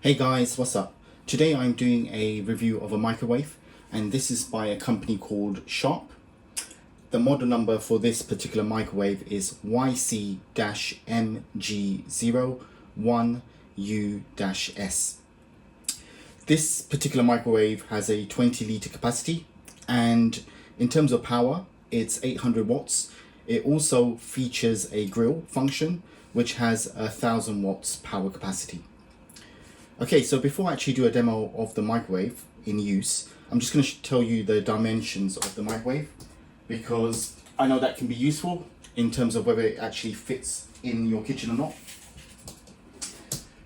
Hey guys, what's up? Today I'm doing a review of a microwave, and this is by a company called Sharp. The model number for this particular microwave is YC-MG01U-S. This particular microwave has a 20-litre capacity, and in terms of power, it's 800 watts. It also features a grill function, which has 1,000 watts power capacity. Okay, so before I actually do a demo of the microwave in use, I'm just going to tell you the dimensions of the microwave, because I know that can be useful in terms of whether it actually fits in your kitchen or not.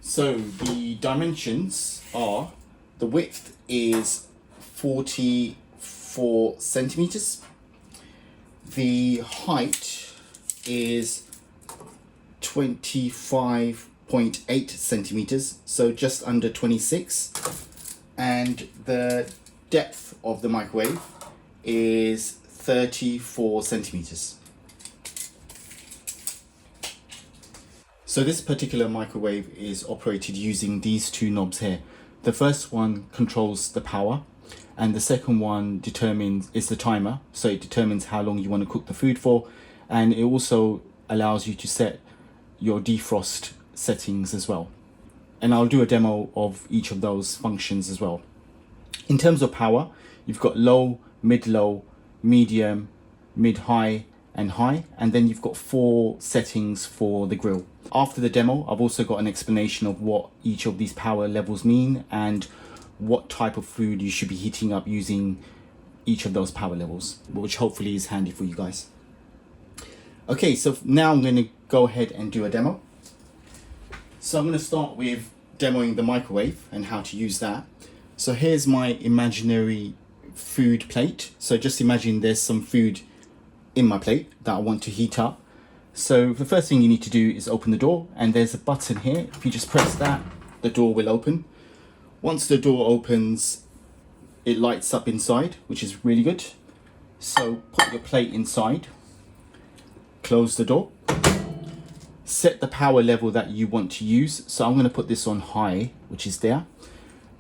So the dimensions are, the width is 44 centimeters, the height is 25.8 centimeters, so just under 26, and the depth of the microwave is 34 centimeters. So this particular microwave is operated using these two knobs here. The first one controls the power, and the second one is the timer, so it determines how long you want to cook the food for, and it also allows you to set your defrost settings as well. And I'll do a demo of each of those functions as well. In terms of power, you've got low, mid-low, medium, mid-high and high, and then you've got 4 settings for the grill. After the demo, I've also got an explanation of what each of these power levels mean and what type of food you should be heating up using each of those power levels, which hopefully is handy for you guys. Okay, so now I'm going to go ahead and do a demo. So I'm going to start with demoing the microwave and how to use that. So here's my imaginary food plate. So just imagine there's some food in my plate that I want to heat up. So the first thing you need to do is open the door, and there's a button here. If you just press that, the door will open. Once the door opens, it lights up inside, which is really good. So put your plate inside, close the door, set the power level that you want to use. So I'm going to put this on high, which is there.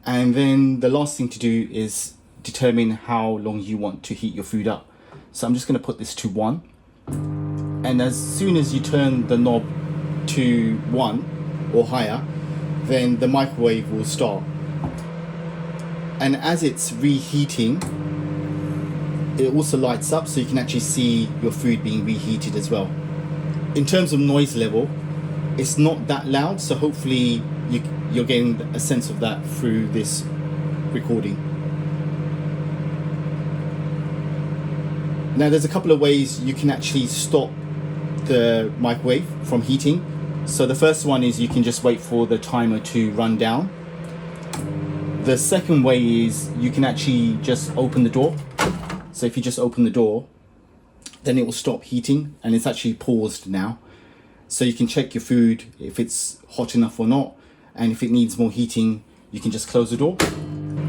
And then the last thing to do is determine how long you want to heat your food up. So I'm just going to put this to 1. And as soon as you turn the knob to 1 or higher, then the microwave will start. And as it's reheating, it also lights up, so you can actually see your food being reheated as well. In terms of noise level, it's not that loud, so hopefully you're getting a sense of that through this recording. Now there's a couple of ways you can actually stop the microwave from heating. So the first one is you can just wait for the timer to run down. The second way is you can actually just open the door. So if you just open the door, then it will stop heating, and it's actually paused now. So you can check your food if it's hot enough or not, and if it needs more heating, you can just close the door.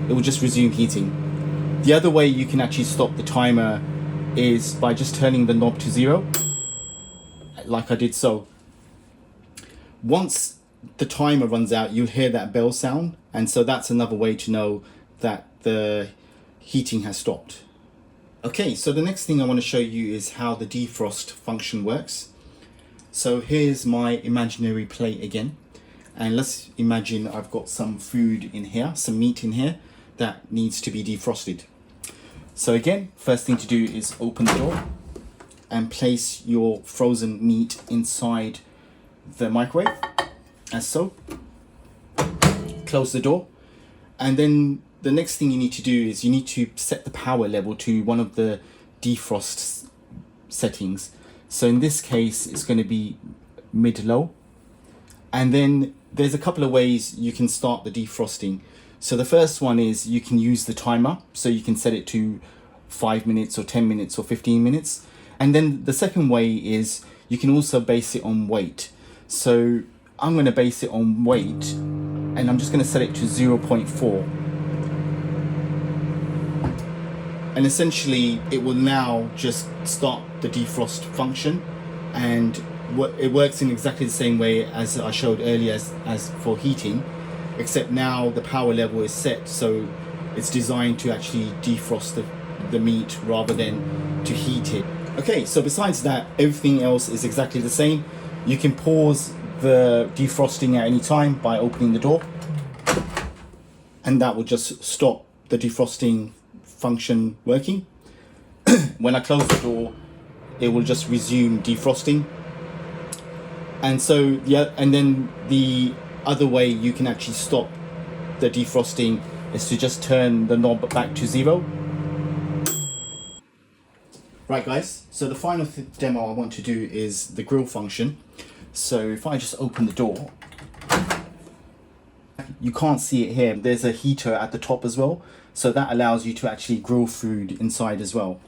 It will just resume heating. The other way you can actually stop the timer is by just turning the knob to 0, like I did so. Once the timer runs out, you'll hear that bell sound, and so that's another way to know that the heating has stopped. Okay, so the next thing I want to show you is how the defrost function works. So here's my imaginary plate again, and let's imagine I've got some food in here, some meat in here that needs to be defrosted. So again, first thing to do is open the door and place your frozen meat inside the microwave, as so. Close the door, and then the next thing you need to do is you need to set the power level to one of the defrost settings. So in this case, it's going to be mid-low. And then there's a couple of ways you can start the defrosting. So the first one is you can use the timer. So you can set it to 5 minutes or 10 minutes or 15 minutes. And then the second way is you can also base it on weight. So I'm going to base it on weight, and I'm just going to set it to 0.4. And essentially it will now just start the defrost function, and it works in exactly the same way as I showed earlier as for heating. except now the power level is set, so it's designed to actually defrost the meat rather than to heat it. Okay, so besides that, everything else is exactly the same. You can pause the defrosting at any time by opening the door, and that will just stop the defrosting function working. When I close the door, it will just resume defrosting. And so and then the other way you can actually stop the defrosting is to just turn the knob back to 0. Right guys, so the final demo I want to do is the grill function. So if I just open the door, you can't see it here, there's a heater at the top as well, so that allows you to actually grill food inside as well.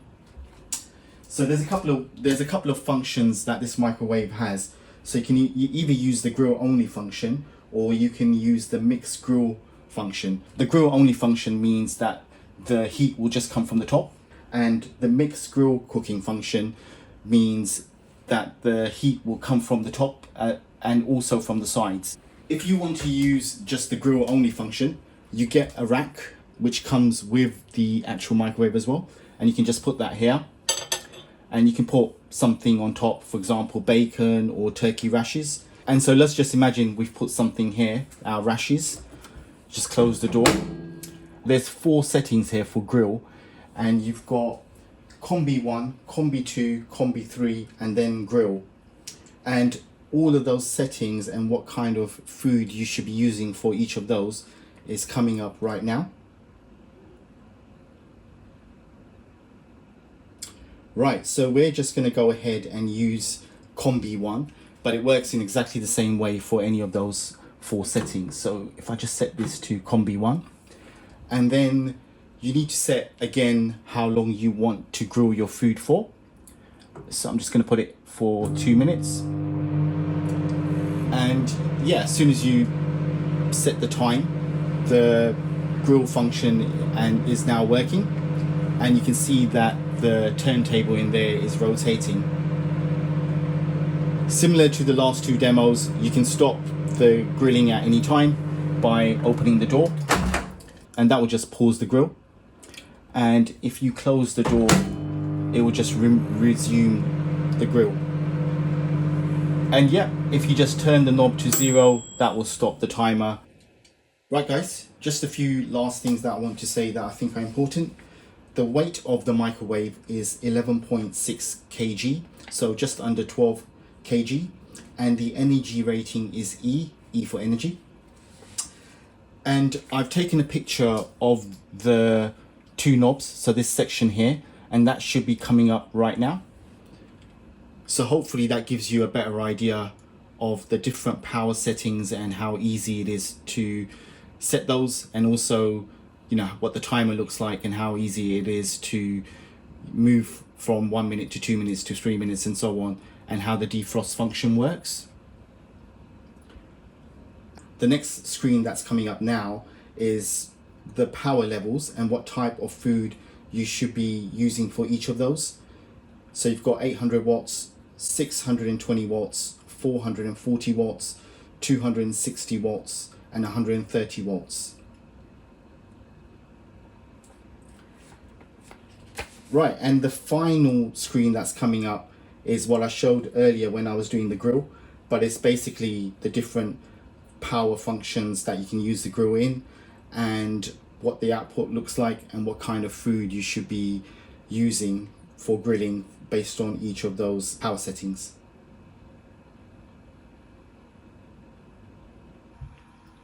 So there's a couple of functions that this microwave has. So you can either use the grill only function, or you can use the mixed grill function. The grill only function means that the heat will just come from the top, and the mixed grill cooking function means that the heat will come from the top and also from the sides. If you want to use just the grill only function, you get a rack which comes with the actual microwave as well, and you can just put that here, and you can put something on top, for example bacon or turkey rashers. And so let's just imagine we've put something here, our rashers. Just close the door. There's 4 settings here for grill, and you've got Combi 1, Combi 2, Combi 3, and then grill. And all of those settings and what kind of food you should be using for each of those is coming up right now. Right, so we're just going to go ahead and use Combi 1, but it works in exactly the same way for any of those 4 settings. So if I just set this to Combi 1, and then you need to set again how long you want to grill your food for. So I'm just going to put it for 2 minutes. And yeah, as soon as you set the time, the grill function is now working, and you can see that the turntable in there is rotating. Similar to the last 2 demos, you can stop the grilling at any time by opening the door, and that will just pause the grill. And if you close the door, it will just resume the grill. And yeah, if you just turn the knob to 0, that will stop the timer. Right guys, just a few last things that I want to say that I think are important. The weight of the microwave is 11.6 kg, so just under 12 kg, and the energy rating is E for energy. And I've taken a picture of the 2 knobs, so this section here, and that should be coming up right now. So hopefully that gives you a better idea of the different power settings and how easy it is to set those, and also what the timer looks like and how easy it is to move from 1 minute to 2 minutes to 3 minutes and so on, and how the defrost function works. The next screen that's coming up now is the power levels and what type of food you should be using for each of those. So you've got 800 watts, 620 watts, 440 watts, 260 watts, and 130 watts. Right, and the final screen that's coming up is what I showed earlier when I was doing the grill, but it's basically the different power functions that you can use the grill in, and what the output looks like, and what kind of food you should be using for grilling based on each of those power settings.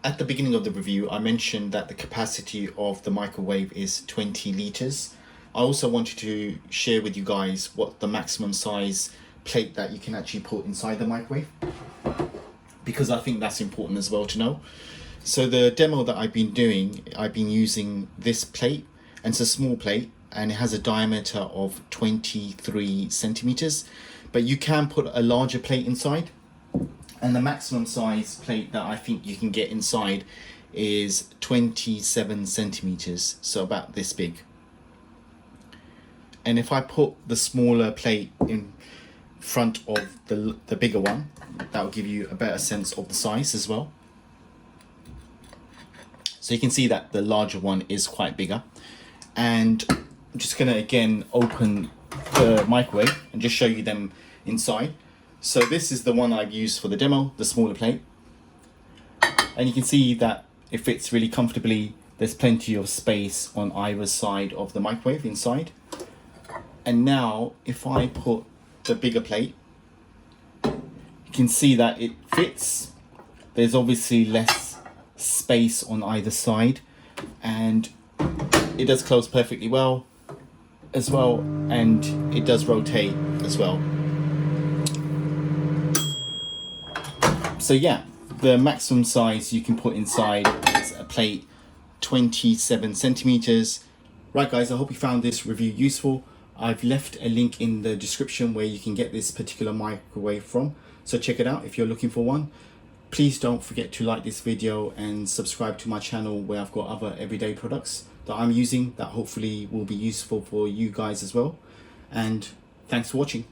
At the beginning of the review, I mentioned that the capacity of the microwave is 20 litres. I also wanted to share with you guys what the maximum size plate that you can actually put inside the microwave, because I think that's important as well to know. So the demo that I've been doing, I've been using this plate, and it's a small plate and it has a diameter of 23 centimeters, but you can put a larger plate inside, and the maximum size plate that I think you can get inside is 27 centimeters, so about this big. And if I put the smaller plate in front of the bigger one, that will give you a better sense of the size as well. So you can see that the larger one is quite bigger. And I'm just gonna again open the microwave and just show you them inside. So this is the one I've used for the demo, the smaller plate. And you can see that it fits really comfortably. There's plenty of space on either side of the microwave inside. And now if I put the bigger plate, you can see that it fits. There's obviously less space on either side, and it does close perfectly well as well, and it does rotate as well. So yeah, the maximum size you can put inside is a plate 27 centimeters. Right guys, I hope you found this review useful. I've left a link in the description where you can get this particular microwave from, so check it out if you're looking for one. Please don't forget to like this video and subscribe to my channel, where I've got other everyday products that I'm using that hopefully will be useful for you guys as well. And thanks for watching.